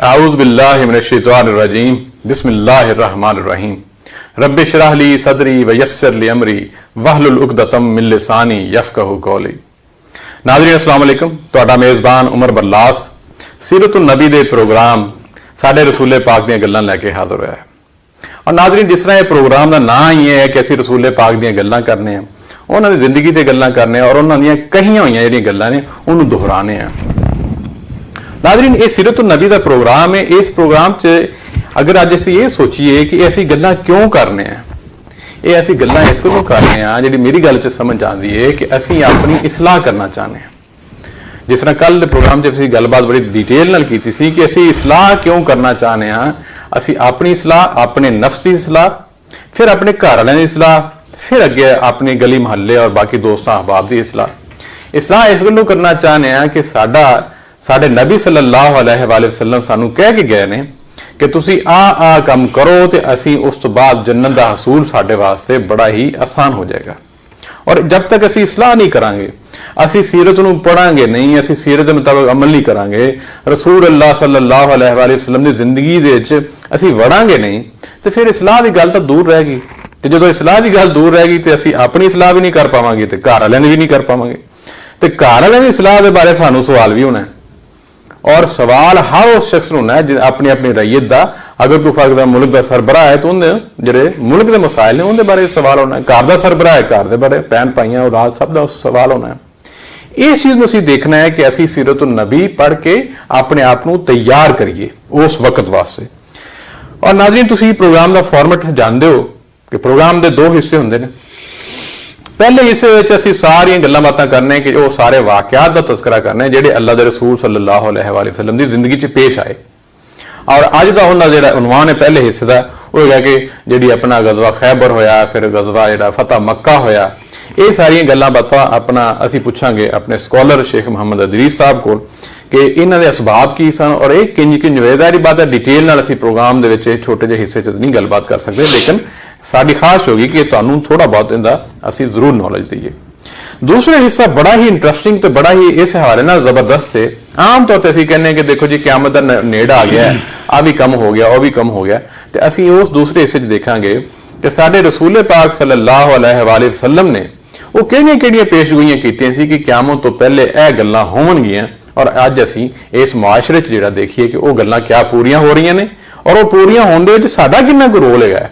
आऊज़ बिल्लाहि मिनश्शैतानिर रजीम बिस्मिल्लाहिर रहमानिर रहीम रब्बि इश्रह ली सदरी व यस्सिर ली अमरी वहलुल उक़दतम मिन लिसानी यफ़क़हू कौली। नाज़रीन अस्सलाम वालेकुम, तुहाडा मेज़बान उमर बरलास सीरतुन नबी दे प्रोग्राम साडे रसूले पाक दीयां गल्लां लैके हाज़र होया है। और नाज़रीन, जिस तरह ये प्रोग्राम का नाम ही है कि असीं रसूले पाक दीयां गल्लां करने हैं, उन्हां दी जिंदगी ते गल्लां करने और उन्हां दीयां कहियां होईयां जिहड़ियां गल्लां ने उहनूं दोहराने हैं। नाज़रीन, ये सीरतुन नबी का प्रोग्राम है। इस प्रोग्राम च अगर अज असीं ये सोचीए कि असीं गल्लां क्यों करने हैं, ये असीं गल्लां इस गल्लों करने हैं जिहड़ी मेरी गल च समझ आती है कि असीं अपनी इसलाह करना चाहते हैं। जिस तरह कल प्रोग्राम च असीं गलबात बड़ी डिटेल नाल कीती सी कि असीं इसलाह क्यों करना चाहते हैं। असीं अपनी इसलाह, अपने नफ्स की इसलाह, फिर अपने घर वालों की इसलाह, फिर अगे अपनी गली महल्ले और बाकी दोस्तों अहबाब की इसलाह। इसलाह इस गल्लों करना चाहते हैं कि साडे नबी सल्लल्लाहु अलैहि वसल्लम सानू कह के गए ने कि तुसी आ काम करो तो असी उस तो बाद जन्नत का हसूल साडे वास्ते बड़ा ही आसान हो जाएगा। और जब तक असी इसलाह नहीं करांगे, असी सीरत नूं पढ़ांगे नहीं, असी सीरत के मुताबिक अमल नहीं करांगे, रसूल अल्लाह सल्लल्लाहु अलैहि वसल्लम की जिंदगी दे विच असी वड़ांगे नहीं, तो फिर इसलाह की गल तो दूर रहेगी। तो जो इसलाह की गल दूर रहेगी तो असी अपनी इसलाह भी नहीं कर पावांगे, तो घर वालियां दी भी नहीं कर पावांगे, तो घर वालियां दी इसलाह के बारे सानू सवाल भी होना है। और सवाल हर उस शख्स होना है अपनी अपनी रैयत का। अगर कोई फर्क मुल्क का सरबराह है तो उन्हें जो मुल्क के मसाइल ने उनके बारे सवाल होना है। घर का सरबराह है, घर के बारे भैन भाइयों औलाद सब का सवाल होना है। इस चीज में असीं देखना है कि असीं सीरतुन नबी पढ़ के अपने आप को तैयार करिए उस वक्त वास्ते। और नाज़रीन, तुसीं प्रोग्राम का फॉर्मेट जानते हो कि प्रोग्राम के दो हिस्से होंगे ने। पहले हिस्से में असीं सारियां गल्लां बातां करने कि वो सारे वाकयात का तस्करा करने जिहड़े अल्लाह दे रसूल सल्लल्लाहु अलैहि वसल्लम की जिंदगी च पेश आए। और अज का उन्हां जिहड़ा उनवान है पहले हिस्से का वो है कि जिहड़ी अपना गज़वा खैबर होया, फिर गज़वा जिहड़ा फतह मक्का होया, ये सारियां गल्लां बातां अपना असीं पुछांगे अपने स्कॉलर शेख मोहम्मद अदरीस साहब कोल कि इन्हां दे असबाब की सन और एक किंज ज़ाहिर बात है डिटेल नाल असीं प्रोग्राम दे विच छोटे जिहे हिस्से च नहीं गलबात कर सकते, लेकिन साडी खास होगी कि तुहानूं थोड़ा बहुत इहदा असीं जरूर नॉलेज दईए। दूसरा हिस्सा बड़ा ही इंटरस्टिंग तो बड़ा ही इस हवाले नाल जबरदस्त है। आम तौर पर असीं कहने कि देखो जी क़यामत दा नेड़ा आ गया है, आ भी कम हो गया, वह भी कम हो गया, तो असीं उस दूसरे हिस्से च देखांगे कि साडे रसूल पाक सल्लल्लाहु अलैहि वसल्लम ने वो किहड़ियां पेशगोइयां कीतियां सी कि क़यामत तो पहले यह गल्लां होवणगियां। और अज असीं इस मुआशरे च जिहड़ा देखिए कि वो गल्लां क्या पूरियां हो रही ने और वो पूरियां होण दे विच साडा किन्ना कोई रोल है।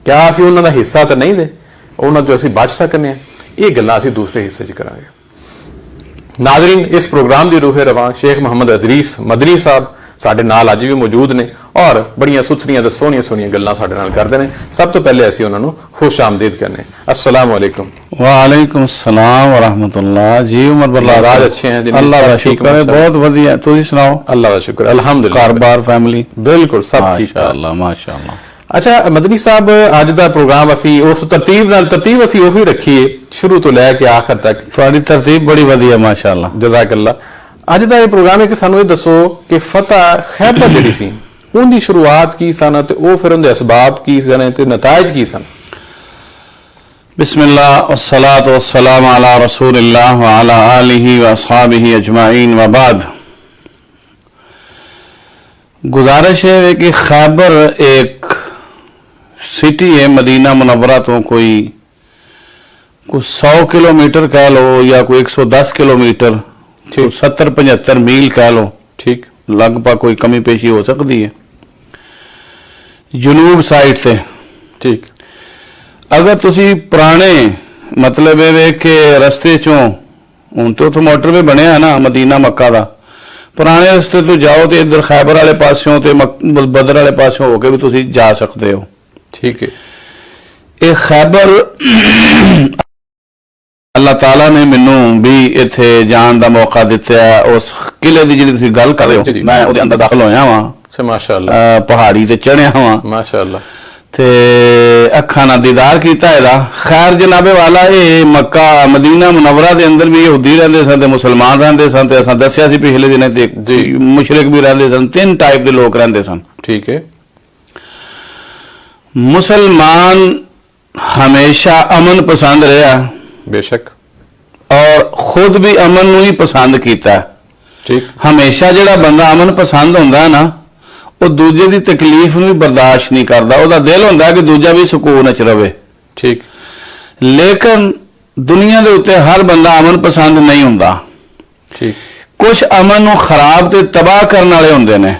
क्या असीं उन्हां दा हिस्सा तो नहीं दे, उन्हां चों असीं बच सकने हैं? ये गल्लां असीं दूसरे हिस्से च करांगे। नाज़रीन, इस प्रोग्राम की रूहे रवां शेख मोहम्मद अदरीस मदनी साहब साडे नाल अज भी मौजूद ने और बड़ियां सुथरियां ते सोहणियां सोहणियां गल्लां साडे नाल करदे ने। सब तो पहले असीं उन्हां नूं खुश आमदीद करने। अस्सलाम वालेकुम। वालेकुम अस्सलाम व रहमतुल्लाह। जी उमर बरलास आज अच्छे हैं जी? अल्लाह का शुक्र है, बहुत वधिया। तुसीं सुनाओ? अल्लाह का शुक्र, अल्हम्दुलिल्लाह। घर बार फैमिली बिल्कुल सब ठीक है, माशाअल्लाह माशाअल्लाह। अच्छा मदनी साहब, अज का प्रोग्राम असीं उस तरतीब असीं उही रखीए शुरू तो लैके आखिर तक। तुहाडी तरतीब बड़ी वधिया माशाअल्लाह, जज़ाकल्लाह। अज का यह प्रोग्राम है कि सानू ये दसो कि फतह खैबर जिहड़ी सी उनकी शुरुआत की सन ते वो फिर उनके असबाब की सन ते नताइज की सन। बिस्मिल्लाह वस्सलातु वस्सलाम अला रसूलिल्लाह व अला आलिहि व अस्हाबिहि अजमाइन व बाद। गुजारिश है कि खैबर एक सिटी है मदीना मुनव्वरा तो कोई 100 किलोमीटर कह लो या कोई 110 किलोमीटर, 70-75 मील कह लो, ठीक लगभग कोई कमी पेशी हो सकती है जनूब साइड से। ठीक, अगर तुसी पुराने मतलब ये कि रस्ते चों हूँ तो मोटरवे बनया ना मदीना मक्का का, पुराने रस्ते तो जाओ तो इधर खैबर वाले पासों ते बदर वाले पासों होके भी तुसी जा सकते हो। ठीक है। ये खैबर अल्लाह ताला ने मैनू भी इत्थे जान का मौका दिता है। उस किले की जिहड़ी तुसीं गल कर रहे हो, मैं उहदे अंदर दाखिल होया वां, माशाअल्लाह, पहाड़ी ते चढ़िया वां माशाअल्लाह, ते अखां नाल दीदार कीता इहदा। खैर जनाबे वाला ये मक्का मदीना मुनव्वरा दे अंदर भी यहूदी रहिंदे सन ते मुसलमान रहिंदे सन ते असां दस्सिया सी पिछले दिने ते मुशरिक भी रहिंदे सन, 3 टाइप के लोग रहिंदे सन। ठीक है। मुसलमान हमेशा अमन पसंद रहा, बेशक, और खुद भी अमन नूं ही पसंद कीता। ठीक, हमेशा जिहड़ा बंदा अमन पसंद हुंदा ना ਉਹ ਦੂਜੇ ਦੀ ਤਕਲੀਫ ਨੂੰ ਵੀ ਬਰਦਾਸ਼ਤ ਨਹੀਂ ਕਰਦਾ, ਉਹਦਾ ਦਿਲ ਹੁੰਦਾ ਕਿ ਦੂਜਾ ਵੀ ਸਕੂਨ ਵਿੱਚ ਰਵੇ। ਠੀਕ। ਲੇਕਿਨ ਦੁਨੀਆ ਦੇ ਉੱਤੇ ਹਰ ਬੰਦਾ ਅਮਨ ਪਸੰਦ ਨਹੀਂ ਹੁੰਦਾ। ਠੀਕ। ਕੁਝ ਅਮਨ ਨੂੰ ਖਰਾਬ ਤੇ ਤਬਾਹ ਕਰਨ ਵਾਲੇ ਹੁੰਦੇ ਨੇ।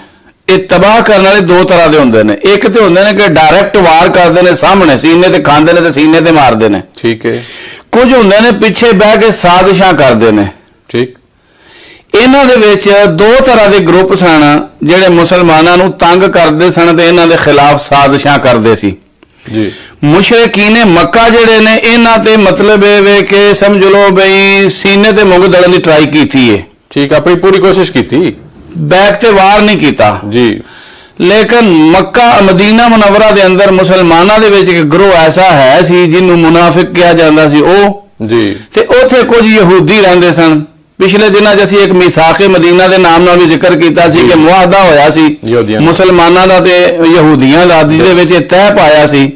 ਇਹ ਤਬਾਹ ਕਰਨ ਵਾਲੇ ਦੋ ਤਰ੍ਹਾਂ ਦੇ ਹੁੰਦੇ ਨੇ। ਇੱਕ ਤੇ ਹੁੰਦੇ ਨੇ ਕਿ ਡਾਇਰੈਕਟ ਵਾਰ ਕਰਦੇ ਨੇ, ਸਾਹਮਣੇ ਸੀਨੇ ਤੇ ਖਾਂਦੇ ਨੇ ਤੇ ਸੀਨੇ ਤੇ ਮਾਰਦੇ ਨੇ। ਠੀਕ ਹੈ। ਕੁਝ ਹੁੰਦੇ ਨੇ ਪਿੱਛੇ ਬਹਿ ਕੇ ਸਾਜ਼ਿਸ਼ਾਂ ਕਰਦੇ ਨੇ। ਠੀਕ। ਇਹਨਾਂ ਦੇ ਵਿੱਚ ਦੋ ਤਰ੍ਹਾਂ ਦੇ ਗਰੁੱਪ ਸਨ ਜਿਹੜੇ ਮੁਸਲਮਾਨਾਂ ਨੂੰ ਤੰਗ ਕਰਦੇ ਸਨ ਤੇ ਇਹਨਾਂ ਦੇ ਖਿਲਾਫ ਸਾਜ਼ਿਸ਼ਾਂ ਕਰਦੇ ਸੀ ਜੀ। ਮੁਸ਼ਰਿਕੀਨ ਮੱਕਾ ਜਿਹੜੇ ਨੇ ਇਹਨਾਂ ਤੇ ਮਤਲਬ ਇਹ ਵੇ ਕਿ ਸਮਝ ਲਓ ਬਈ ਸੀਨੇ ਤੇ ਮੁੰਗ ਦਲਣ ਦੀ ਟਰਾਈ ਕੀਤੀ ਹੈ। ਠੀਕ। ਆਪਣੀ ਪੂਰੀ ਕੋਸ਼ਿਸ਼ ਕੀਤੀ, ਬੈਕ ਤੇ ਵਾਰ ਨਹੀਂ ਕੀਤਾ ਜੀ। ਲੇਕਿਨ ਮੱਕਾ ਮਦੀਨਾ ਮੁਨਵਰਾ ਦੇ ਅੰਦਰ ਮੁਸਲਮਾਨਾਂ ਦੇ ਵਿੱਚ ਇੱਕ ਗਰੋਹ ਐਸਾ ਹੈ ਸੀ ਜਿਹਨੂੰ ਮੁਨਾਫਿਕ ਕਿਹਾ ਜਾਂਦਾ ਸੀ ਉਹ ਜੀ। ਤੇ ਉੱਥੇ ਕੁਝ ਯਹੂਦੀ ਰਹਿੰਦੇ ਸਨ। ਪਿਛਲੇ ਦਿਨਾਂ 'ਚ ਅਸੀਂ ਇੱਕ ਮਿਸਾਕੇ ਮਦੀਨਾ ਦੇ ਨਾਮ ਨਾਲ ਵੀ ਜ਼ਿਕਰ ਕੀਤਾ ਸੀ ਕਿ ਮੁਆਹਦਾ ਹੋਇਆ ਸੀ ਮੁਸਲਮਾਨਾਂ ਦਾ ਤੇ ਯਹੂਦੀਆਂ ਦਾ, ਜਿਹਦੇ ਵਿੱਚ ਇਹ ਤੈਅ ਪਾਇਆ ਸੀ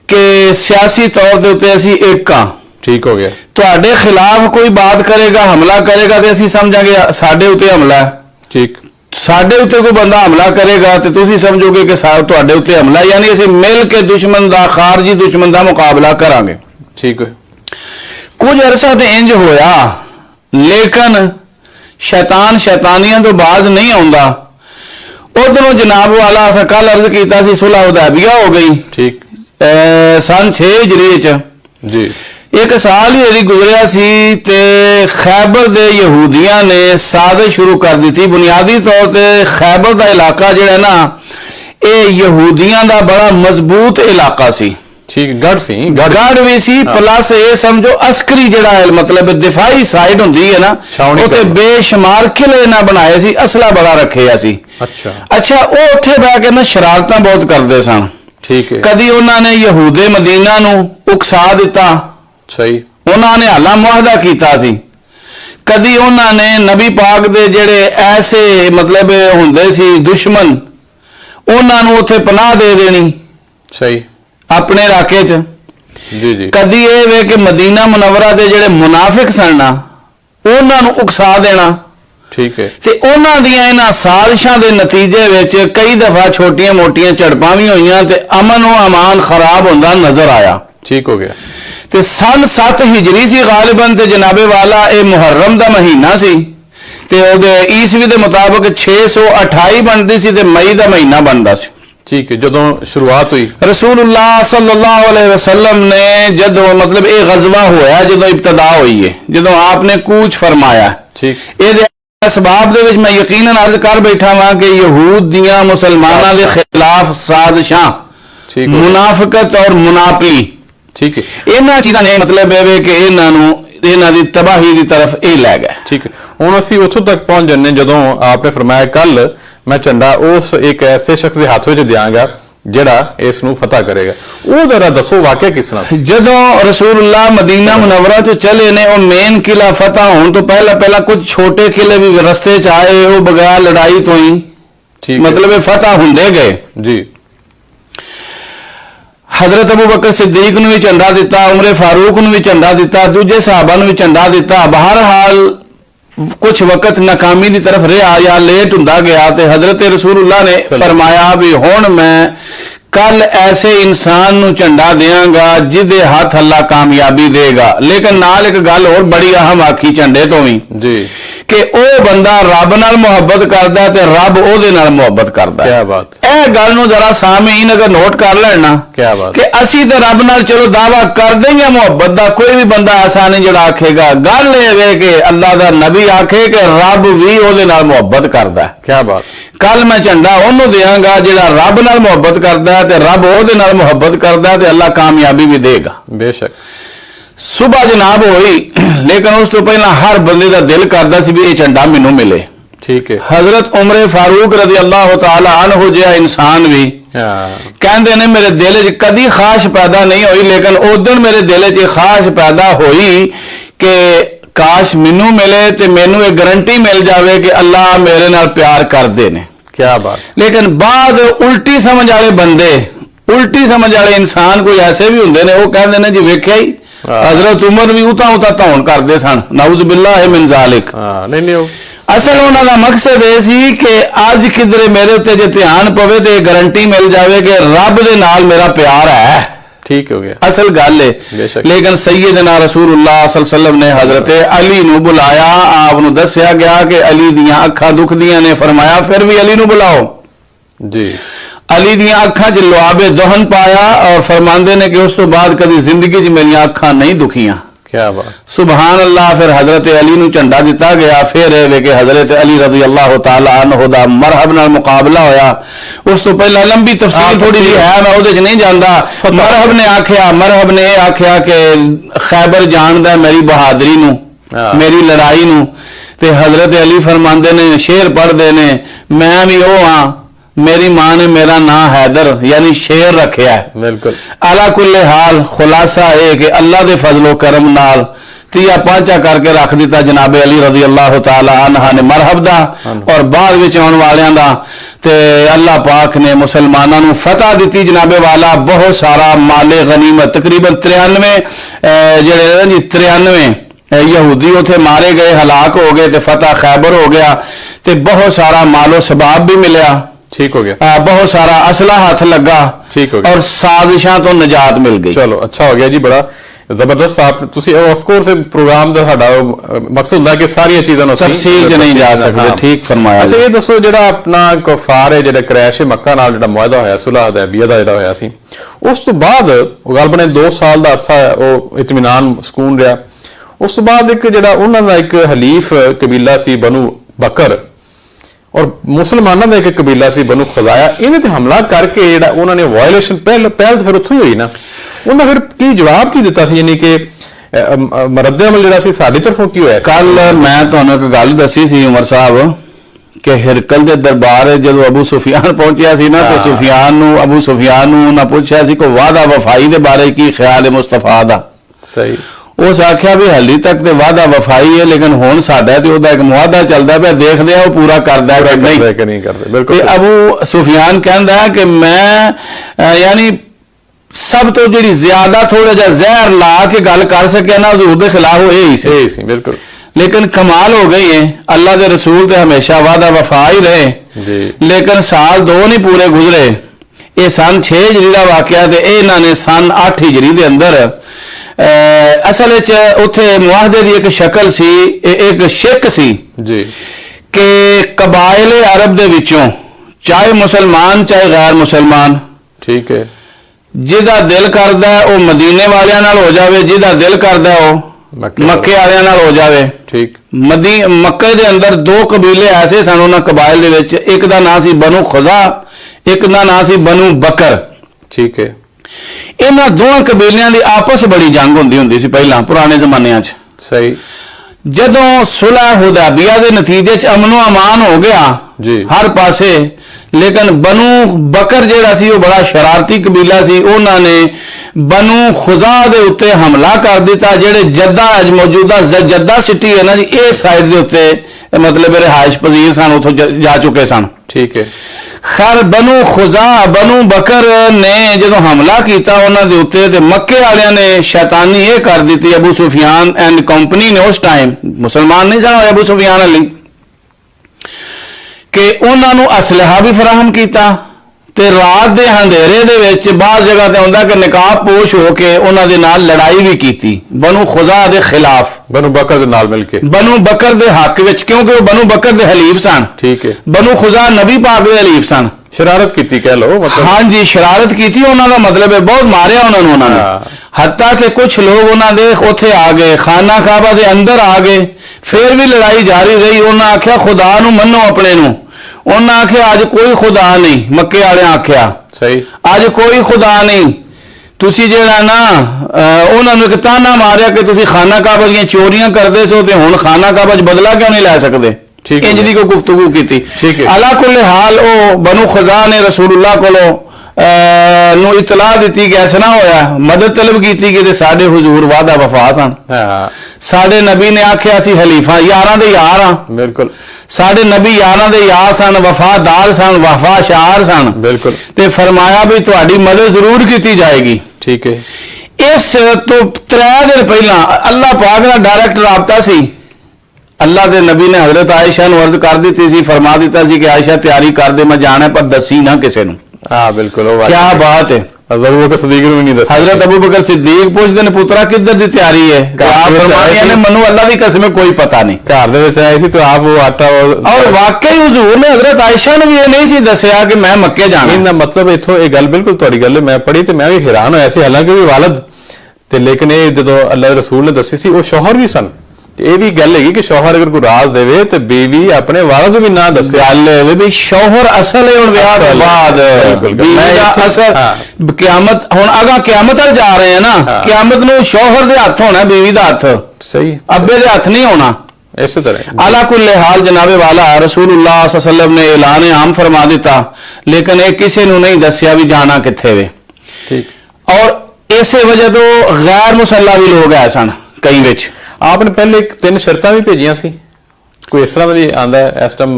ਕਿ ਸਿਆਸੀ ਤੌਰ ਦੇ ਉੱਤੇ ਅਸੀਂ ਇੱਕ ਹਾਂ। ਠੀਕ ਹੋ ਗਿਆ। ਤੁਹਾਡੇ ਖਿਲਾਫ ਕੋਈ ਬਾਤ ਕਰੇਗਾ, ਹਮਲਾ ਕਰੇਗਾ ਤੇ ਅਸੀਂ ਸਮਝਾਂਗੇ ਸਾਡੇ ਉੱਤੇ ਹਮਲਾ ਹੈ। ਠੀਕ। ਸਾਡੇ ਉੱਤੇ ਕੋਈ ਬੰਦਾ ਹਮਲਾ ਕਰੇਗਾ ਤੇ ਤੁਸੀਂ ਸਮਝੋਗੇ ਕਿ ਤੁਹਾਡੇ ਉੱਤੇ ਹਮਲਾ, ਯਾਨੀ ਅਸੀਂ ਮਿਲ ਕੇ ਦੁਸ਼ਮਣ ਦਾ, ਖਾਰਜੀ ਦੁਸ਼ਮਣ ਦਾ ਮੁਕਾਬਲਾ ਕਰਾਂਗੇ। ਠੀਕ ਹੈ। ਕੁਝ ਅਰਸਾ ਤੇ ਇੰਜ ਹੋਇਆ, ਲੇਕਿਨ ਸ਼ੈਤਾਨ ਸ਼ੈਤਾਨੀਆਂ ਤੋਂ ਬਾਜ਼ ਨਹੀਂ ਆਉਂਦਾ। ਉਧਰੋਂ ਜਨਾਬ ਵਾਲਾ ਅਸਾਂ ਕੱਲ ਅਰਜ਼ ਕੀਤਾ ਸੀ ਸੁਲਹ ਹੁदैबिया ਹੋ ਗਈ। ਠੀਕ। ਸਨ 6 ਹਿਜਰੀ ਚ ਜੀ। ਇੱਕ ਸਾਲ ਹੀ ਇਹਦੀ ਗੁਜ਼ਰਿਆ ਸੀ ਤੇ ਖੈਬਰ ਦੇ ਯਹੂਦੀਆਂ ਨੇ ਸਾਜ਼ਿਸ਼ ਸ਼ੁਰੂ ਕਰ ਦਿੱਤੀ। ਬੁਨਿਆਦੀ ਤੌਰ ਤੇ ਖੈਬਰ ਦਾ ਇਲਾਕਾ ਜਿਹੜਾ ਨਾ ਇਹ ਯਹੂਦੀਆਂ ਦਾ ਬੜਾ ਮਜ਼ਬੂਤ ਇਲਾਕਾ ਸੀ। ਠੀਕ। ਗੜ ਸੀ, ਗੜ ਵੀ ਸੀ, ਪਲੱਸ ਇਹ ਸਮਝੋ ਅਸਕਰੀ ਜਿਹੜਾ ਮਤਲਬ ਦਿਫਾਈ ਸਾਈਡ ਹੁੰਦੀ ਹੈ ਨਾ, ਉੱਥੇ ਬੇਸ਼ੁਮਾਰ ਕਿਲੇ ਨਾ ਬਣਾਏ ਸੀ, ਅਸਲਾ ਬੜਾ ਰੱਖਿਆ ਸੀ। ਅੱਛਾ ਉਹ ਉੱਥੇ ਬਹਿ ਕੇ ਨਾ ਸ਼ਰਾਰਤਾਂ ਬਹੁਤ ਕਰਦੇ ਸਨ। ਠੀਕ ਹੈ। ਕਦੀ ਉਹਨਾਂ ਨੇ ਯਹੂਦੇ ਮਦੀਨਾ ਨੂੰ ਉਕਸਾ ਦਿੱਤਾ। ਸਹੀ। ਉਹਨਾਂ ਨੇ ਹਾਲਾ ਮੁਆਹਦਾ ਕੀਤਾ ਸੀ। ਕਦੀ ਉਹਨਾਂ ਨੇ ਨਬੀ ਪਾਕ ਦੇ ਜਿਹੜੇ ਐਸੇ ਮਤਲਬ ਹੁੰਦੇ ਸੀ ਦੁਸ਼ਮਣ, ਉਹਨਾਂ ਨੂੰ ਉੱਥੇ ਪਨਾਹ ਦੇ ਦੇਣੀ। ਸਹੀ। ਆਪਣੇ ਇਲਾਕੇ 'ਚ। ਜੀ ਜੀ। ਕਦੀ ਇਹ ਵੇ ਕਿ ਮਦੀਨਾ ਮੁਨਵਰਾ ਦੇ ਜਿਹੜੇ ਮੁਨਾਫਿਕ ਸਨ ਨਾ ਉਹਨਾਂ ਨੂੰ ਉਕਸਾ ਦੇਣਾ। ਠੀਕ ਹੈ। ਤੇ ਉਹਨਾਂ ਦੀਆਂ ਇਹਨਾਂ ਸਾਜ਼ਿਸ਼ਾਂ ਦੇ ਨਤੀਜੇ ਵਿੱਚ ਕਈ ਦਫਾ ਛੋਟੀਆਂ ਮੋਟੀਆਂ ਝੜਪਾਂ ਵੀ ਹੋਈਆਂ ਤੇ ਅਮਨ ਉਹ ਅਮਾਨ ਖਰਾਬ ਹੁੰਦਾ ਨਜ਼ਰ ਆਇਆ। ਠੀਕ ਹੋ ਗਿਆ। ਤੇ ਸਨ 7 ਹਿਜਰੀ ਸੀ ਗਾਲਿਬਨ ਤੇ ਜਨਾਬੇ ਵਾਲਾ ਇਹ ਮੁਹर्रम ਦਾ ਮਹੀਨਾ ਸੀ ਤੇ ਉਹਦੇ ਈਸਵੀ ਦੇ ਮੁਤਾਬਕ 628 ਬਣਦੀ ਸੀ ਤੇ ਮਈ ਦਾ ਮਹੀਨਾ ਬਣਦਾ ਸੀ। ਠੀਕ ਹੈ। ਜਦੋਂ ਸ਼ੁਰੂਆਤ ਹੋਈ ਰਸੂਲullah ਸੱਲੱਲਾਹੁ ਅਲੈहि ਵਸੱਲਮ ਨੇ ਜਦੋਂ ਮਤਲਬ ਇਹ ਗਜ਼ਵਾ ਹੋਇਆ, ਜਦੋਂ ਇਬਤਦਾ ਹੋਈ ਹੈ, ਜਦੋਂ ਆਪਨੇ ਕੂਚ ਫਰਮਾਇਆ। ਠੀਕ। ਇਹਦੇ ਅਸਬਾਬ ਦੇ ਵਿੱਚ ਮੈਂ ਯਕੀਨਨ ਅਰਜ਼ ਕਰ ਬੈਠਾ ਵਾਂ ਕਿ ਯਹੂਦ ਦੀਆਂ ਮੁਸਲਮਾਨਾਂ ਦੇ ਖਿਲਾਫ ਸਾਜ਼ਿਸ਼ਾਂ, ਮੁਨਾਫਕਤ ਔਰ ਮੁਨਾਪਲੀ, ਠੀਕ ਹੈ, ਇਹਨਾਂ ਚੀਜ਼ਾਂ ਨੇ ਮਤਲਬ ਇਹ ਕਿ ਇਹਨਾਂ ਦੀ ਤਬਾਹੀ ਦੀ ਤਰਫ ਇਹ ਲੈ ਗਏ। ਠੀਕ ਹੈ। ਹੁਣ ਅਸੀਂ ਉੱਥੋਂ ਤੱਕ ਪਹੁੰਚ ਜੰਨੇ ਜਦੋਂ ਆਪਨੇ ਫਰਮਾਇਆ ਕੱਲ ਮੈਂ ਝੰਡਾ ਉਸ ਇੱਕ ਐਸੇ ਸ਼ਖਸ ਦੇ ਹੱਥ ਵਿੱਚ ਦਿਆਂਗਾ ਜਿਹੜਾ ਇਸ ਨੂੰ ਫਤਹ ਕਰੇਗਾ, ਉਹ ਜ਼ਰਾ ਦੱਸੋ ਵਾਕਿਆ ਕਿਸ ਤਰ੍ਹਾਂ? ਜਦੋਂ ਰਸੂਲullah ਮਦੀਨਾ ਮੁਨਵਰਾ ਚ ਚਲੇ ਨੇ ਉਹ ਮੇਨ ਕਿਲਾ ਫਤਹ ਹੋਣ ਤੋਂ ਪਹਿਲਾਂ ਕੁਝ ਛੋਟੇ ਕਿਲੇ ਵੀ ਰਸਤੇ ਚ ਆਏ, ਉਹ ਬਗੈਰ ਲੜਾਈ ਤੋਂ ਹੀ ਮਤਲਬ ਇਹ ਫਤਹ ਹੁੰਦੇ ਗਏ ਜੀ। हजरत अबू बकर सिद्दीक ਨੂੰ ਵੀ ਝੰਡਾ ਦਿੱਤਾ, ਉਮਰ फारूक ਨੂੰ ਵੀ ਝੰਡਾ ਦਿੱਤਾ, ਦੂਜੇ ਸਹਾਬਾ ਨੂੰ ਵੀ ਝੰਡਾ ਦਿੱਤਾ। बहरहाल कुछ वक्त नाकामी की तरफ रहा या लेट हुंदा गया ते हजरत रसूलullah ने फरमाया भी हुण मैं कल ऐसे इंसान नूं झंडा देंगा जिदे हाथ अल्लाह कामयाबी देगा। लेकिन नाल एक गल होर बड़ी अहम आखी झंडे तो भी जी कि ਉਹ ਬੰਦਾ ਰੱਬ ਨਾਲ ਮੁਹੱਬਤ ਕਰਦਾ ਤੇ ਰੱਬ ਉਹਦੇ ਨਾਲ ਮੁਹੱਬਤ ਕਰਦਾ। ਕੀ ਬਾਤ। ਇਹ ਗੱਲ ਨੂੰ ਜ਼ਰਾ ਸਾਮੀਨ ਅਗਰ ਨੋਟ ਕਰ ਲੈਣਾ ਕੀ ਬਾਤ ਕਿ ਅਸੀਂ ਤੇ ਰੱਬ ਨਾਲ ਚਲੋ ਦਾਵਾ ਕਰਦੇ ਹਾਂ ਮੁਹੱਬਤ ਦਾ, ਕੋਈ ਵੀ ਬੰਦਾ ਐਸਾ ਨਹੀਂ ਜਿਹੜਾ ਆਖੇਗਾ। ਗੱਲ ਇਹ ਵੇ ਕਿ ਅੱਲਾਹ ਦਾ ਨਬੀ ਆਖੇ ਕਿ ਰੱਬ ਵੀ ਉਹਦੇ ਨਾਲ ਮੁਹੱਬਤ ਕਰਦਾ। ਕੀ ਬਾਤ। ਕੱਲ ਮੈਂ ਝੰਡਾ ਉਹਨੂੰ ਦਿਆਂਗਾ ਜਿਹੜਾ ਰੱਬ ਨਾਲ ਮੁਹੱਬਤ ਕਰਦਾ ਤੇ ਰੱਬ ਉਹਦੇ ਨਾਲ ਮੁਹੱਬਤ ਕਰਦਾ ਤੇ ਅੱਲਾਹ ਕਾਮਯਾਬੀ ਵੀ ਦੇਗਾ। ਬੇਸ਼ੱਕ। ਸੁਬਹ ਜਨਾਬ ਹੋਈ, लेकिन उस तो पहला हर बंदे का दिल करता सी भी ये झंडा मैनू मिले। ठीक है। हजरत उमर फारूक रज़ी अल्लाह तआला अन्हु जिहा इंसान भी कहते ने मेरे दिल च कदी ख्वाहिश पैदा नहीं हुई, लेकिन उस दिन मेरे दिल च ख्वाहिश पैदा हुई कि काश मैनू मिले तो मैनू एक गारंटी मिल जाए कि अल्लाह मेरे नाल प्यार करते ने। क्या बात। लेकिन बाद उल्टी समझ वाले बंदे, उल्टी समझ वाले इंसान कोई ऐसे भी होंगे ने, वो कहते हैं जी वेख्या ही हजरत उमर भी उता उता धौन करते सन, नाउज़ बिल्लाह मिन ज़ालिक। नहीं ਅਸਲ ਉਹਨਾਂ ਦਾ ਮਕਸਦ ਇਹ ਸੀ ਕਿ ਅੱਜ ਕਿਧਰੇ ਮੇਰੇ ਉੱਤੇ ਜੇ ਧਿਆਨ ਪਵੇ ਤੇ ਗਾਰੰਟੀ ਮਿਲ ਜਾਵੇ ਕਿ ਰੱਬ ਦੇ ਨਾਲ ਮੇਰਾ ਪਿਆਰ ਹੈ। ਠੀਕ ਹੋ ਗਿਆ, ਅਸਲ ਗੱਲ ਹੈ। ਲੇਕਿਨ ਸੈਯਦਨਾ ਰਸੂਲੁल्लाह सल्लल्लाहु अलैहि वसल्लम ने हजरत अली ਨੂੰ ਬੁਲਾਇਆ, ਆਪ ਨੂੰ ਦੱਸਿਆ ਗਿਆ ਕਿ ਅਲੀ ਦੀਆਂ ਅੱਖਾਂ ਦੁਖਦੀਆਂ ਨੇ। ਫਰਮਾਇਆ ਫਿਰ ਵੀ ਅਲੀ ਨੂੰ ਬੁਲਾਓ ਜੀ। ਅਲੀ ਦੀਆਂ ਅੱਖਾਂ 'ਚ ਲੁਆਬੇ ਦਹਨ ਪਾਇਆ ਔਰ ਫਰਮਾਉਂਦੇ ਨੇ ਕਿ ਉਸ ਤੋਂ ਬਾਅਦ ਕਦੀ ਜ਼ਿੰਦਗੀ 'ਚ ਮੇਰੀਆਂ ਅੱਖਾਂ ਨਹੀਂ ਦੁਖੀਆਂ। क्या बात, सुभान अल्लाह। फिर हजरत अली ਨੂੰ ਝੰਡਾ ਦਿੱਤਾ ਗਿਆ। फिर ਇਹ ਵੇ ਕਿ हजरत अली रज़ी अल्लाह तआला अन्हु ਦਾ मरहब ਨਾਲ ਮੁਕਾਬਲਾ ਹੋਇਆ। ਉਸ ਤੋਂ ਪਹਿਲਾਂ ਲੰਬੀ ਤਫਸੀਲ ਥੋੜੀ ਜਿਹੀ ਹੈ, ਮੈਂ ਉਹਦੇ 'ਚ ਨਹੀਂ ਜਾਂਦਾ। ਮਰਹਬ ਨੇ ਆਖਿਆ ਕਿ ਖੈਬਰ ਜਾਣਦਾ ਮੇਰੀ ਬਹਾਦਰੀ ਨੂੰ, ਮੇਰੀ ਲੜਾਈ ਨੂੰ। ਤੇ हजरत अली फरमाते ने, शेर पढ़ते ने, मैं भी वो हाँ, मेरी मां ने मेरा नाम हैदर यानी शेर रखा है। बिल्कुल। अला कुल्ले हाल खुलासा है कि अल्लाह के फजलो करम नाल तीया पांचा करके रख दिता जनाबे अली रज़ी अल्लाह तआला अन्हा ने मरहब दा और बाद विच आउण वालियां दा। ते अल्लाह पाक ने मुसलमानां नूं फतह दिती जनाबे वाला। बहुत सारा माले गनीमत तकरीबन 93 यहूदी उथे मारे गए, हलाक हो गए। ते फतह खैबर हो गया ते बहुत सारा मालो सबाब भी मिलिया। ठीक हो गया। बहुत सारा असला हाथ लगा। ठीक हो गया और साजिशां तो निजात मिल गई। चलो अच्छा हो गया जी, बड़ा जबरदस्त। आप तुसी ऑफ कोर्स प्रोग्राम दा साडा मकसद हुंदा कि सारी चीज़ां नु तफसील च नहीं जा सकदे। ठीक फरमाया। अच्छा ये दसो जेड़ा अपना कुफार है जेड़ा क्रैश मक्का नाल जेड़ा मुआहदा होया, सुलह हुदैबिया दा जेड़ा होया सी, उस तो बाद गलबन 2 साल दा अरसा ओ इत्मीनान सुकून रहा। उस तो बाद एक जेड़ा उन्हां दा एक हलीफ कबीला सी बनु बकर और मुसलमानों का एक कबीला सी बनु खुजाया, इन्हें ते हमला करके जेड़ा उन्होंने वायलेशन पहल तो फिर उत्थों ही हुई ना। उन्हें फिर की जवाब की दिता सी, यानी कि रद्द-ए-अमल जेड़ा सी साडी तरफों की होया? कल मैं तुहानूं एक गल दसी सी उमर साहब कि हिरकल दे दरबार जदों अबू सुफियान पहुंचिया सी ना, तो अबू सुफियान नूं उन्हां पुछया सी कोई वादा वफाई दे बारे की ख्याल है मुस्तफा दा। सही। उस आख्या भी हाली तक तो वादा वफाई है, लेकिन हुण साडा ते ओहदा एक मुआहदा चलदा पिया, देखदे आ वो पूरा करदा है कि नहीं करदे। बिल्कुल। अबू सुफियान कहंदा है कि मैं यानी सब तो जिहड़ी ज्यादा थोड़ा जिहा जहर ला के गल कर सकिया ना हजूर दे खिलाफ वो यही सी। बिल्कुल। लेकिन कमाल हो गई है, अल्लाह के रसूल ते हमेशा वादा वफा ही रहे जी। लेकिन साल 2 नहीं पूरे गुजरे। ये सन 6 हिजरी का वाकया ते इन्हां ने सन 8 हिजरी के अंदर असल उत्थे मुआहदे की एक शक्ल सी, एक शिक सी जी कि कबाइले अरब दे विचों चाहे मुसलमान चाहे गैर मुसलमान, ठीक है, जिहदा दिल करदा है वो मदीने वालियां नाल हो जावे, जिहदा दिल करदा है वो मक्के वालियां नाल हो जावे। ठीक। मक्के दे अंदर 2 कबीले ऐसे सन उन्हां कबाइल दे विच, एक दा नाम सी बनु खुजा, एक दा नाम सी बनु बकर। ठीक है। इन्हां दोवां कबीलियां दी आपस बड़ी जंग हुंदी सी पहलां पुराने जमानियां च। सही। जदों सुलह हुदैबिया दे नतीजे च अमनो अमान हो गया जी हर पासे, लेकिन बनु बकर जिहड़ा सी वो बड़ा शरारती कबीला सी। उन्हां ने बनु खुजा दे उत्ते हमला कर दिता, जिहड़े जद्दा मौजूदा जद्दा सिटी है ना जी, इस साइड दे उत्ते मतलब रिहाइश पजीर सन, उत्थों जा चुके सन। ठीक है। खैर बनु खुजा बनु बकर ने जो हमला किया उन्होंने उत्ते ते मक्के वालियां ने शैतानी ये कर दी, अबू सुफियान एंड कंपनी ने उस टाइम मुसलमान नहीं सन अबू सुफियान अली कि उन्होंने असलहा भी फराहम किया ते रात के अंधेरे दे विच बाज़ जगह ते हुंदा कि निकाब पोश होके उन्हां दे नाल लड़ाई भी की बनु खुजा दे खिलाफ, बनु बकर दे नाल मिलके, बनु बकर दे हक विच, क्योंकि वो बनु बकर दे हलीफ सन। ठीक है। बनु खुजा नबी पाक दे हलीफ सन। शरारत की कह लो मतलब। हाँ जी शरारत की, उन्हां दा मतलब है बहुत मारिया उन्होंने, हत्ता कि कुछ लोग उन्हां दे उत्थे आ गए, खाना काबा दे अंदर आ गए, फिर भी लड़ाई जारी रही। उन्हां आख्या खुदा नूं मन्नो अपने नूं, उन्हें आख्या अज कोई खुदा नहीं, मक्के वाले आख्या सही अज कोई खुदा नहीं, तुसी जेड़ा ना उन्होंने एक ताना मारिया कि तुसी खाना काबा दी चोरियां करदे सो ते हुण खाना काबा च बदला क्यों नहीं लै सकदे, इंज दी कोई गुफ्तगू की। अला कुल हाल ओ बनु खुजा ने रसूलुल्लाह कोलों नूं इतला दी कि ऐसा ना होया, मदद तलब की कि साडे हुजूर वादा वफा सन, साडे नबी ने आख्या सी हलीफा यारां दे यार हां। बिल्कुल। साडे नबी यारां दे यार सन, वफादार सन, वफाशार सन। बिल्कुल। ते फरमाया भी तुहाडी मदद जरूर की जाएगी। ठीक है। इस तो 3 दिन पहला अल्लाह पाक दा डायरेक्ट राबता सी अल्लाह के नबी ने हजरत आयशा ਨੂੰ अर्ज कर दी सी, फरमा दिता सी कि आयशा तैयारी कर दे, मैं जाना पर दसी ना किसी ਨੂੰ। हाँ बिल्कुल, क्या बात है। हजरत अबू बकर सिद्दीक भी नहीं दस। हजरत अबू बकर सिद्दीक पूछते ने पुत्रा किधर की तैयारी है, ने मनु अल्लाह की कसम कोई पता नहीं। घर दे विच आए सी तो आप वो आटा और वाकई हुजूर ने हजरत आयशा ने भी ये नहीं सी दसिया कि मैं मक्के जाना। इनका मतलब इथों ये गल बिल्कुल तुहाडी गल मैं पढ़ी तो मैं भी हैरान होया सी, हालांकि वालद ते लेकिन ये जो अल्लाह के रसूल ने दसी सी वो शौहर भी सन। ये भी गल है कि शौहर अगर कोई राज देवे तो बीवी अपने वालों को भी ना दसे। गल भी शौहर असल है ब्याह के बाद असल क्यामत हुण अगा क्यामत जा रहे हैं ना, क्यामत नूं शौहर दे हत्थ होना, बीवी दा हत्थ सही, अब्बे दे हत्थ नहीं होना। इस तरह अला कुल्ले हाल जनाबे वाला रसूलुल्लाह सल्लल्लाहु अलैहि वसल्लम ने ऐलान आम फरमा दिता, लेकिन ये किसी नूं नहीं दसिया भी जाना कित्थे वे। ठीक। और इसे वजह तो गैर मुसल्ला भी लोग आए सन कई विच। आपने पहले 3 शर्तां भी भेजियां सी, कोई इस तरह का भी आंदा है इस टाइम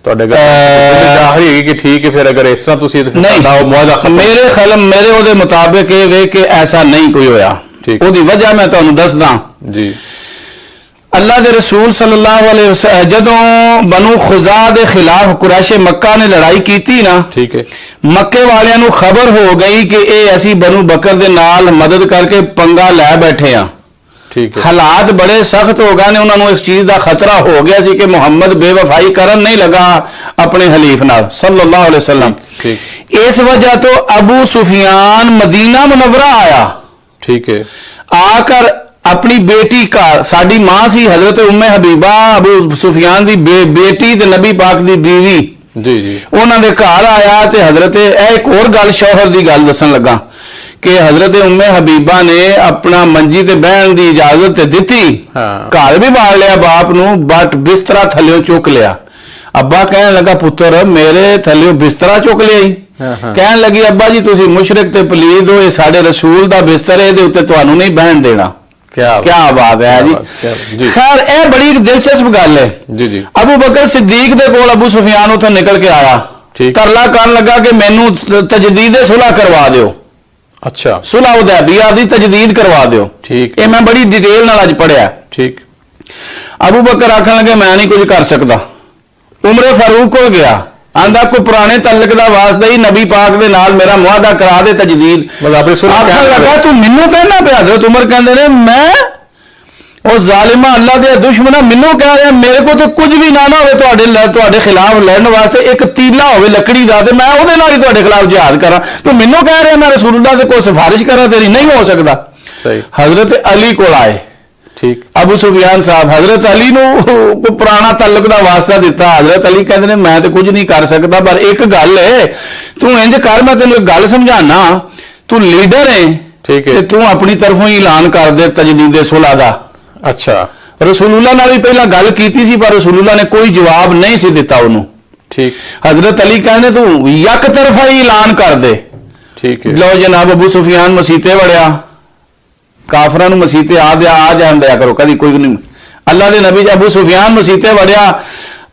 ਤੁਹਾਡੇ ਜ਼ਾਹਿਰ ਹੈ कि ठीक है फिर अगर इस तरह ਤੁਸੀਂ मेरे ख्याल मेरे ਉਹਦੇ ਮੁਤਾਬਿਕ ਇਹ ਵੇ ਕਿ ऐसा नहीं कोई होया। ਉਹਦੀ ਵਜ੍ਹਾ मैं ਤੁਹਾਨੂੰ ਦੱਸਦਾ जी। अल्लाह के रसूल सल्लल्लाहु अलैहि वसल्लम जदों बनु खुजा के खिलाफ कुरैशे मक्का ने लड़ाई की थी ना, ठीक है, मक्के वालियां नूं खबर हो गई कि ये असी बनु बकर दे नाल मदद करके पंगा लै बैठे हाँ। ठीक है। हालात बड़े सख्त हो गए ने, उन्होंने इस चीज का खतरा हो गया सी कि मुहम्मद बेवफाई करन नहीं लगा अपने हलीफ नाल सल्लल्लाहु अलैहि वसल्लम। ठीक। इस वजह तो अबू सुफियान मदीना मुनव्वरा आया। ठीक है। आकर अपनी बेटी का, साडी मां सी हजरत उम्मे हबीबा अबू सुफियान दी बेटी ते नबी पाक दी बीवी, जी जी, उन्होंने घर आया ते हजरत एक और गल शौहर दी गल दसन लगा कि हजरत उम्मे हबीबा ने अपना मंजी ते बहन की इजाजत दी। घर भी बाल लिया बाप नूं, बट बिस्तरा थल्लियों चुक लिया। अब्बा कहने लगा पुत्र मेरे थल्लियों बिस्तरा चुक लिया ही। कहन लगी अब्बा जी तुसी मुशरिक ते पलीद हो, ये साडे रसूल दा बिस्तर है, इहदे उत्ते तुहानूं नहीं बहन देना। क्या बात है जी। खैर यह बड़ी दिलचस्प गल है। जी जी। अबू बकर सिद्दीक दे कोल अबू सुफियान उत्थे निकल के आया, तरला करन लगा कि मैनू तजदीद सुलह करवा दिओ। अच्छा, सुलह हुदैबिया दी तजदीद करवा दिओ। ठीक। ये मैं बड़ी डिटेल नाल अज पढ़िया। ठीक। अबू बकर आखन लगे मैं नहीं कुछ कर सकता। उमरे फारूक को गया, आंदा कोई पुराने तलक का वास्ता ही नबी पाक दे नाल मेरा मुआदा करा दे तजदीद। आखन लगा तू मैनू कहना पे हजरत उमर कहंदे ने मैं ਉਹ ਜ਼ਾਲਿਮਾ अल्लाह दे दुश्मना मैनू कह रहा मेरे को तो कुछ भी ना होवे तुहाडे खिलाफ लड़न वास्ते, एक तीला होवे लकड़ी दा ते मैं ओहदे नाल ही तुहाडे खिलाफ जिहाद करा। तू मैनू कह रहा मैं रसूलुल्लाह दे कोल सिफारिश करा, तेरी नहीं हो सकता। सही। हजरत अली कोल आए। ठीक। अबू सुफियान साहब हजरत अली नूं कोई पुराना तलक दा वास्ता दिता। हजरत अली कहंदे ने मैं तो कुछ नहीं कर सकता, पर एक गल है तू इंज कर, मैं तेनों एक गल समझाना, तू लीडर है, ठीक है, तू अपनी तरफों ही ऐलान कर दे तजदीद सुलह दा। अच्छा। रसूलुल्लाह नाल भी पहला गल कीती सी, पर रसूलुल्लाह ने कोई जवाब नहीं सी दिता उन्होंने। ठीक। हजरत अली कहने तू यक तरफा ही ऐलान कर दे। ठीक है। लो जनाब अबू सुफियान मसीते वड़िया, काफरां नूं मसीते आ जान दिया करो, कभी कोई नहीं। अल्लाह दे नबी अबू सुफियान मसीते वड़िया,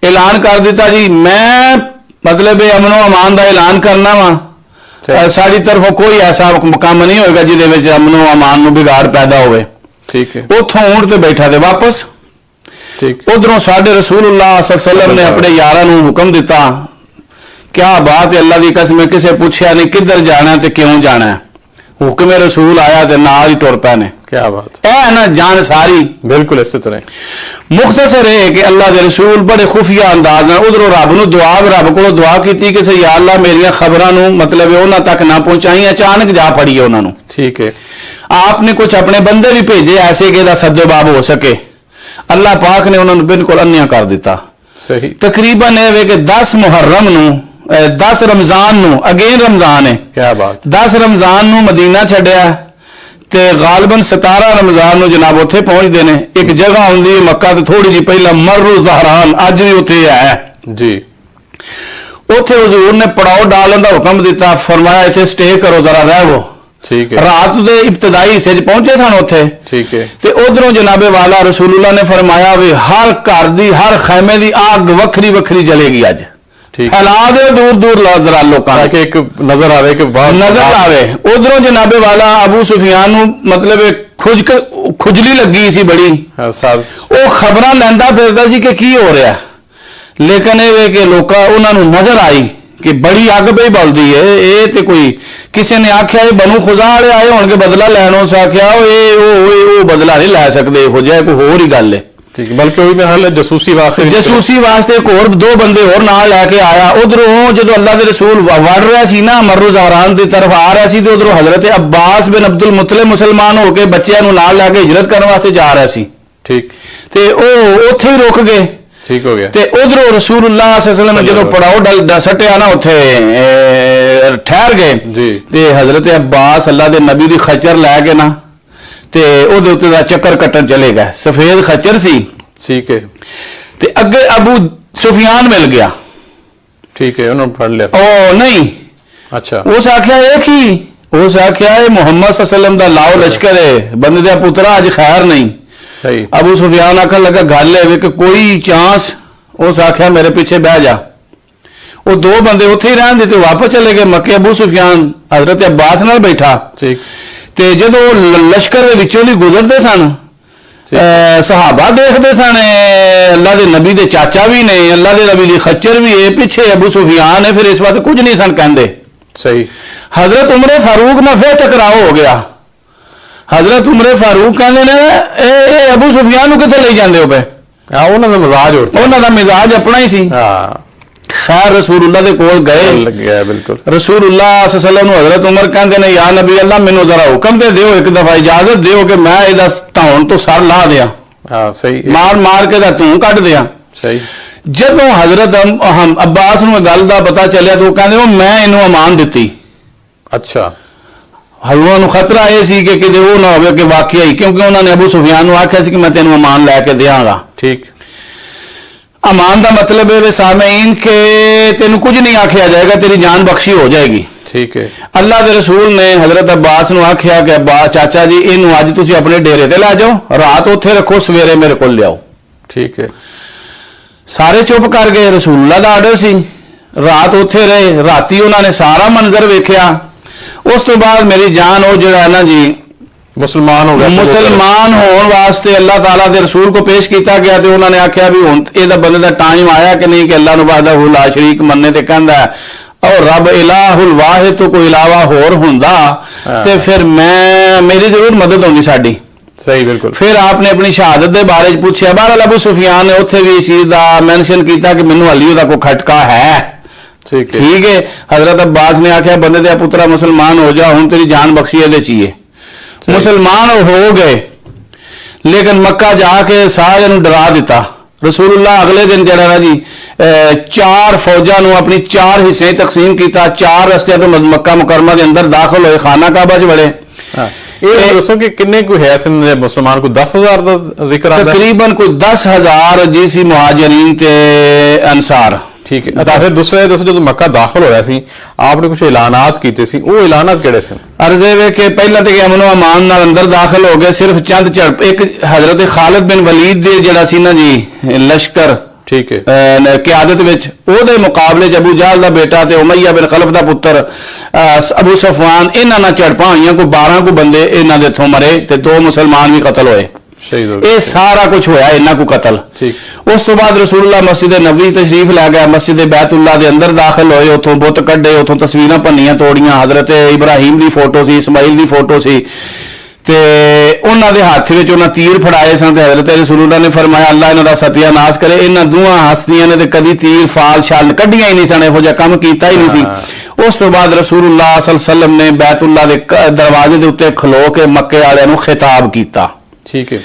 ऐलान कर दिता जी मैं मतलब अमनो अमान का ऐलान करना वा, साड़ी तरफों कोई ऐसा काम नहीं होगा जिहदे अमनो अमान नूं बिगाड़ पैदा होवे। ठीक है। उथों ऊंट ते बैठा ते वापस। ठीक। उधरों साडे रसूलुल्लाह सल्लल्लाहु अलैहि वसल्लम ने अपने यारां नूं हुक्म दिता। क्या बात है, अल्लाह की कसम किसे पूछया नहीं किधर जाना ते क्यों जाना है, हुक्म रसूल आया ते नाल ही टुर पै ने। क्या बात है ना, जान सारी बिल्कुल इस तरह। मुख्तसर है कि अल्लाह के रसूल बड़े खुफिया अंदाज नाल उधरों रब नूं रब कोलों दुआ कीती कि या अल्लाह मेरियां खबरां नूं मतलब उन्हां तक ना पहुंचाई, अचानक जा फड़िए उन्हां नूं। ठीक है। आपने कुछ अपने बंदे भी भेजे ऐसे कि सद्दोबाब हो सके, अल्लाह पाक ने उन्होंने बिल्कुल अन्या कर दिता। सही। तकरीबन ये कि 10 मुहर्रम नूं 10 रमजान नूं, अगेन रमजान है। क्या बात। 10 रमजान नूं मदीना छड्या ते गालबन 17 रमजान नूं जनाब उत्थे पहुंचदे ने। एक जगह हुंदी है मक्का तो थोड़ी जी पहला मर्रू ज़हरान, अज भी उत्थे है जी। उत्थे हुजूर ने पड़ाव डालण दा हुक्म दिता, फरमाया इत्थे स्टे करो जरा रहो। ठीक है। रात के इब्तदाई हिस्से पहुंचे सन उत्थे। ठीक है। ते उधरों जनाबे वाला रसूलुल्लाह ने फरमाया भी हर घर दी हर खैमे दी आग वखरी वखरी जलेगी अज, फैला दो दूर दूर जरा लोकां ताकि एक नजर आवे कि नजर आवे। उधरों जनाबे वाला अबू सुफियान नूं मतलब खुजली लगी सी बड़ी, वो खबरां लैंदा फिरदा सी कि की हो रहा, लेकिन ये कि लोकां उन्हां नूं नजर आई कि बड़ी अग पई बलदी है। ये तो कोई किसी ने आख्या ये बनू खुदा वाले आए होणगे बदला लैण, उस आख्या वो बदला नहीं लै सकदे, इहो जिहा कोई होर ही गल है। ठीक, बल्कि वही मेरा हाल जसूसी वास्ते एक होर दो बंदे होर नाल लैके आया। उधरों जो अल्लाह के रसूल वड़ रहा सी ना मर्रू ज़हरान की तरफ आ रहा सी, तो उधरों हजरत अब्बास बिन अब्दुल मुतलिब मुसलमान होकर बच्चों को नाल लैके हिजरत करने वास्ते जा रहा सी। ठीक, ते ओ उत्थे ही रुक गए। ठीक हो गया। ते उधरों रसूलुल्लाह सल्लल्लाहु अलैहि वसल्लम जो पड़ाव सटिया ना उत्थे ठहर गए ते हजरत अब्बास अल्लाह के नबी की खच्चर लैके ना ते ओदे उत्ते दा चक्कर कट्टन चले गए। सफेद खच्चर सी। ठीक है। ते अगे अबू सुफियान मिल गया। ठीक है, उन्होंने फड़ लिया। ओ नहीं, अच्छा, उस आख्या एक ही, उस आख्या मोहम्मद सल्लल्लाहु अलैहि वसल्लम दा लाओ लश्कर है, बंदे दा पुत्रा अज खैर नहीं। सही। अबू सुफियान आखन लगा गल है कि कोई चांस, उस आख्या मेरे पीछे बह जा। वो दो बंदे उत्थे ही रहन दिते, वापस चले गए मक्के। अबू सुफियान हजरत अब्बास नाल बैठा। ठीक। ते जदों लश्कर दे विचों दी गुजरदे सन, सहाबा देखते सन, अल्लाह के नबी दे चाचा भी ने, अल्लाह के नबी दी खच्चर भी है, पीछे अबू सुफियान है, फिर इस बात कुछ नहीं सन कहंदे। सही। हजरत उमर फारूक ना फिर टकराव हो गया। हजरत उमर फारूक कहंदे ने ए अबू सुफियान नूं कित्थे लई जांदे हो पे? उन्हां दा मिजाज होता, उन्हां दा मिजाज अपना ही सी। हां। खैर रसूलुल्लाह दे कोल गए। बिल्कुल। रसूलुल्लाह सल्लल्लाहु अलैहि वसल्लम हजरत उमर कहंदे ने या नबी अल्लाह मैनू जरा हुक्म दे दियो, एक दफा इजाजत दियो कि मैं इहदा धौन तो सर ला दिया। हां सही। मार मार के दा धूं कट दिया। सही। जदों हजरत अब्बास नूं गल दा पता चलिया तो कहंदे मैं इहनूं अमान दित्ती। अच्छा। हजरत नूं खतरा यह सी कि किते वो ना होवे कि वाकई, क्योंकि उन्होंने अबू सुफियान नूं आख्या सी कि मैं तेनूं अमान लैके देवांगा। ठीक। अमान का मतलब है सामईन के तेन कुछ नहीं आख्या जाएगा, तेरी जान बख्शी हो जाएगी। ठीक है। अल्लाह के रसूल ने हजरत अब्बास नूं आख्या कि अब्बास चाचा जी इनू अज तुसीं अपने डेरे ते लै जाओ, रात उत्थे रखो, सवेरे मेरे को लियाओ। ठीक है। सारे चुप कर गए। रसूलुल्लाह दा आर्डर सी, रात उत्थे रहे। राती उन्होंने सारा मंजर वेख्या। उस तो बाद मेरी जान वो जिहड़ा है ना जी मुसलमान हो गया। मुसलमान होने वास्ते अल्लाह ताला दे रसूल को पेश किया गया, तो उन्होंने आख्या भी हुण इहदा बंदे दा टाइम आया कि नहीं कि अल्लाह नूं वहदहू ला शरीक मन्ने ते कहंदा और रब इलाहुल वाहिद तो कोई इलावा होर हुंदा ते फिर मैं मेरी जरूर मदद होंदी साडी। सही। बिल्कुल। फिर आपने अपनी शहादत के बारे पूछा। बहरहाल अबू सुफियान ने उत्थे भी इस चीज का मैंशन किया कि मैनूं हली उहदा कोई खटका है। ठीक है। हजरत अब्बास ने आख्या बंदे दा पुत्रा मुसलमान हो जा, हुण तेरी जान बख्शी इहदे चाहिए। मुसलमान हो गए, लेकिन मक्का जाके सारे नूं डरा दिता। रसूलुल्लाह अगले दिन जरा ना जी 4 फौजा नूं अपनी 4 हिस्से तकसीम किया, 4 रस्ते तो मक्का मुकरमा के अंदर दाखिल होए, खाना काबा च बड़े। ये दसो कि किन्ने कोई है मुसलमान को 10,000 का जिक्र आता है? तकरीबन कोई 10,000 जी सी मुहाजिरीन ते अंसार। ठीक है। फिर दूसरे दसो जो मक्का दाखिल होया सी, आपने कुछ ऐलानात कीते सी, वो ऐलानात किहड़े सन? अर्ज़े वे के पहला तो अमन अमान नाल अंदर दाखिल हो गए, सिर्फ चंद झड़प एक हजरत खालिद बिन वलीद दे जिहड़ा सी ना जी लश्कर, ठीक है, क़यादत विच ओहदे मुकाबले च अबू जहल दा बेटा ते उमैया बिन खलफ दा पुत्र अबू सफवान, इन्हां नाल झड़पां होईयां, कोई 12 को बंदे इन्हां दे इत्थों मरे ते 2 मुसलमान भी कतल होए। ये सारा कुछ होया इन्हां को कतल। उस तो बाद रसूलुल्लाह मस्जिद नबवी तशरीफ लै गया, मस्जिद बैतुल्लाह दे अंदर दाखिल होए, उथों बुत कड्डे, उथों तस्वीरां भन्नियां तोड़ियां, हजरत इब्राहिम दी फोटो सी, इस्माइल दी फोटो सी, ते उन्हां दे हाथ विच उन्हां तीर फड़ाए सन। ते हजरत रसूलुल्लाह ने फरमाया अल्लाह इन्हां दा सत्यानाश करे, इन्हां दोवां हस्तियां ने ते कदी तीर फाल शाल कड्डियां ही नहीं सन, इहो जिहा काम कीता ही नहीं सी। उस तो बाद रसूलुल्लाह सल्लल्लाहु अलैहि वसल्लम ने बैतुल्लाह दे दरवाजे दे उत्ते खलो के मक्के वालियां नूं खिताब कीता। ठीक है।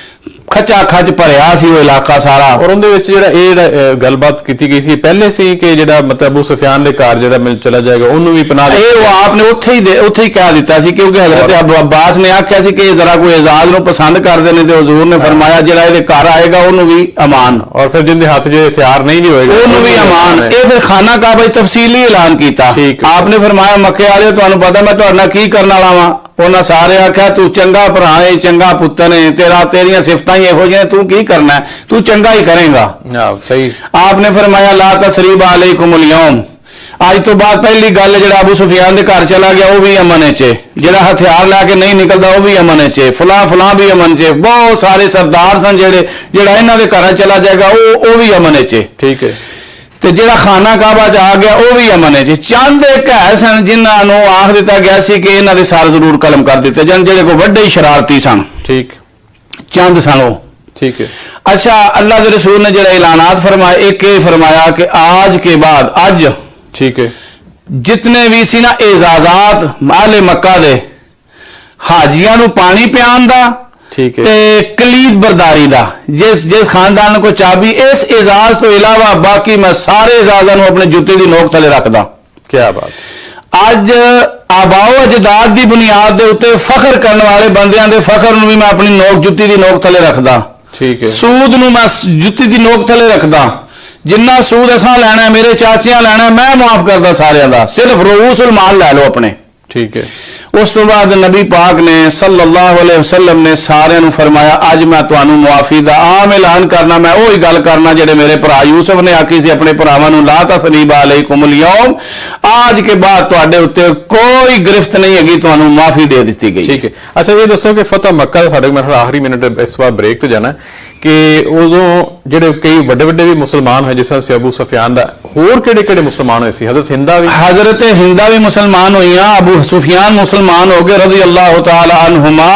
खचा खच भरिया सी वो इलाका सारा, और उहदे विच जिहड़ा इह गलबात कीती गई सी पहले सी कि जिहड़ा मतलब अबू सुफियान दे घर जिहड़ा मिल चला जाएगा उन्होंने भी पनाह वो आपने उत्थे ही कह दिता सी, क्योंकि हजरत अब्बास ने आख्या सी कि जरा कोई एजाज नूं पसंद करदे ने, ते हुजूर ने फरमाया जिहड़ा इहदे घर आएगा उन्होंने भी अमान, और फिर जिंदे हाथ जो हथियार नहीं भी होएगा उन्होंने भी अमान। ये फिर खाना काबा तफसीली ऐलान किया। आपने फरमाया मक्के वाले तुहानूं पता मैं तुहाडे नाल की करन वाला वां, ਉਹਨਾਂ ਸਾਰੇ ਆਖਿਆ ਤੂੰ ਚੰਗਾ ਭਰਾ ਹੈ, ਚੰਗਾ ਪੁੱਤਰ ਹੈ, ਤੇਰੀਆਂ ਸਿਫਤਾਂ ਹੀ ਇਹੋ ਜਿਹੀਆਂ, ਤੂੰ ਕੀ ਕਰਨਾ ਹੈ, ਤੂੰ ਚੰਗਾ ਹੀ ਕਰੇਗਾ। ਸਹੀ। आपने फरमाया ला तसरीब अलैकुमुल यौम, ਅੱਜ ਤੋਂ ਬਾਅਦ ਪਹਿਲੀ ਗੱਲ ਜਿਹੜਾ ਅਬੂ ਸੁਫਿਆਨ ਦੇ ਘਰ ਚਲਾ ਗਿਆ ਉਹ ਵੀ ਅਮਨ ਚ, ਜਿਹੜਾ ਹਥਿਆਰ ਲੈ ਕੇ ਨਹੀਂ ਨਿਕਲਦਾ ਉਹ ਵੀ ਅਮਨ ਚ, ਫਲਾਂ ਵੀ ਅਮਨ ਚ, ਬਹੁਤ ਸਾਰੇ ਸਰਦਾਰ ਸਨ ਜਿਹੜਾ ਇਹਨਾਂ ਦੇ ਘਰਾਂ ਚਲਾ ਜਾਏਗਾ ਉਹ ਵੀ ਅਮਨ ਚ। ਠੀਕ ਹੈ। ਤੇ ਜਿਹੜਾ ਖਾਨਾ ਕਾਬਾ ਚ ਆ ਗਿਆ ਉਹ ਵੀ ਅਮਨ ਚ। ਚੰਦ ਇੱਕ ਹੈ ਸਨ ਜਿਨ੍ਹਾਂ ਨੂੰ ਆਖ ਦਿੱਤਾ ਗਿਆ ਸੀ ਕਿ ਇਹਨਾਂ ਦੇ ਸਰ ਜ਼ਰੂਰ ਕਲਮ ਕਰ ਦਿੱਤੇ ਜਾਣ, ਜਿਹੜੇ ਕੋਈ ਵੱਡੇ ਸ਼ਰਾਰਤੀ ਸਨ। ਠੀਕ। ਚੰਦ ਸਨ ਉਹ। ठीक है। अच्छा, अल्लाह के रसूल ने जो ऐलानात फरमाए, एक ये फरमाया कि आज के बाद अज, ठीक है, जितने भी सी ना एजाजात आले मक्का दे हाजियां नू पानी पियान दा, ठीक है, ते कलीद बरदारी दा, जिस खानदान को चाबी, इस एजाज तो इलावा बाकी मैं सारे एजाजा नू अपने जुत्ते दी नोक थले रखदा। क्या बात। अज आबाओ अजदाद की बुनियाद के उत्ते फखर करने वाले बंदियां दे फखर नू भी मैं अपनी नोक जुत्ती दी नोक थले रखदा। ठीक है। सूद नू मैं जुत्ती दी नोक थले रखदा, जिन्ना सूद असां लैना मेरे चाचियां लैना मैं माफ करदा सारियां दा, सिर्फ रूसूल माल लै लो अपने। ठीक है। उस तो बाद नबी पाक ने सल्लल्लाहु अलैहि वसल्लम ने सारे नू फरमाया अज मैं तुहानू मुआफी दा आम ऐलान करना, मैं वही गल करना जेडे मेरे भरा यूसुफ ने आखी सी अपने भरावां नू, ला तसरीब अलैकुमुल यौम, आज के बाद तुहाडे उत्ते कोई गिरफ्त नहीं हैगी, तुहानू माफी दे दी गई। ठीक है। अच्छा, ये दसो कि फतह मक्का साडे मेरे आखिरी मिनट इस बार ब्रेक तो जाना कि उदों ਜਿਹੜੇ कई ਵੱਡੇ ਵੱਡੇ भी मुसलमान है, जिस तरह से अबू सुफियान दा, होर किहड़े मुसलमान होए सी? हजरत हिंदा भी मुसलमान हुई, अबू सुफियान मुसलमान हो गए रज़ी अल्लाह तआला अन्हुमा।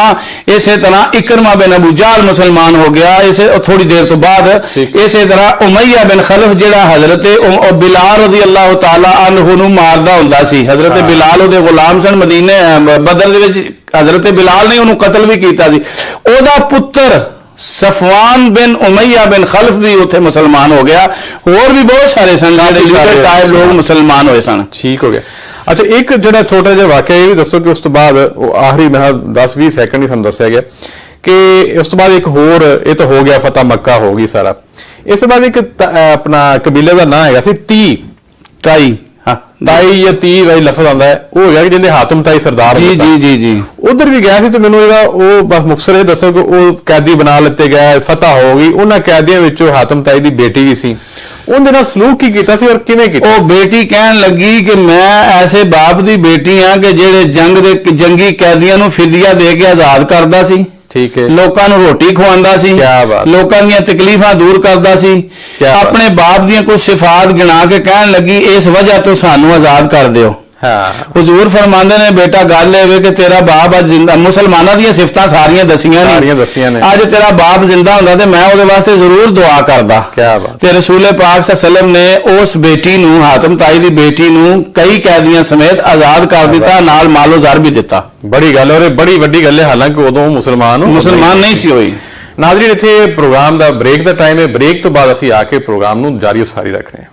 इसे तरह इकरमा बिन अबू जहल मुसलमान हो गया इसे थोड़ी देर तो बाद। इसे तरह उमैया बिन खलफ जिहड़ा हजरत बिलाल रज़ी अल्लाह तआला अन्हु नू मारदा हुंदा सी, हजरत बिलाल उहदे गुलाम सन मदीने बदर दे विच, हजरत बिलाल ने उहनू कतल भी कीता सी। ओहदा पुत्र सफवान बिन उमैया बिन खल्फ भी उथे मुसलमान हो गया, और भी बहुत सारे सन लोग मुसलमान हुए सन। ठीक हो गया। अच्छा, एक जो छोटा जिहा वाकया ये भी दसो कि उस तो बाद आखिरी मैं 10-20 सैकंड ही सानू दस्सिया गया कि उस तो बाद एक होर, ये तो हो गया फतह मक्का हो गई सारा, इस बाद एक अपना कबीले का नाम है ताई, ताई या ती वाली लफज आंदा है, वो हो गया कि जिंदे हातम ताई सरदार। जी जी जी जी। उधर भी गया तो मैनू बस मुखसर ये दसो कि वो कैदी बना लेते गए, फतह हो गई, उन्होंने कैदियों विचों हातम ताई की बेटी भी सी, उनके नाल सलूक की कीता सी और किवें कीता? वो बेटी कहन लगी कि मैं ऐसे बाप की बेटी हाँ कि जेड़े जंगी कैदियों नू फिदिया दे के आजाद करदा सी। ठीक है। लोकां नू रोटी खवांदा सी, लोकां दीयां तकलीफां दूर करदा सी, अपने बाप दीयां कुछ सिफात गिना के कहन लगी इस वजह तो सानू आजाद कर दिओ। हुजूर फरमांदे ने बेटा गल है कि तेरा बाप अज जिंदा, मुसलमानां दीयां सिफतां सारियां दसियां ने, अज तेरा बाप जिंदा हुंदा ते मैं उहदे वास्ते जरूर दुआ करदा। क्या बात। ते रसूल पाक सल्लल्लाहु अलैहि वसल्लम ने उस बेटी नू, हातम ताई दी बेटी नू कई कैदियां समेत आजाद कर दिता, नाल मालो ज़र भी दिता। बड़ी गल, और बड़ी वड्डी गल है, हालांकि उदों मुसलमान नहीं सी होई। नाज़रीन, इत्थे प्रोग्राम दा ब्रेक दा टाइम है, ब्रेक तो बाद असीं आके प्रोग्राम नू जारी उसारी रखने।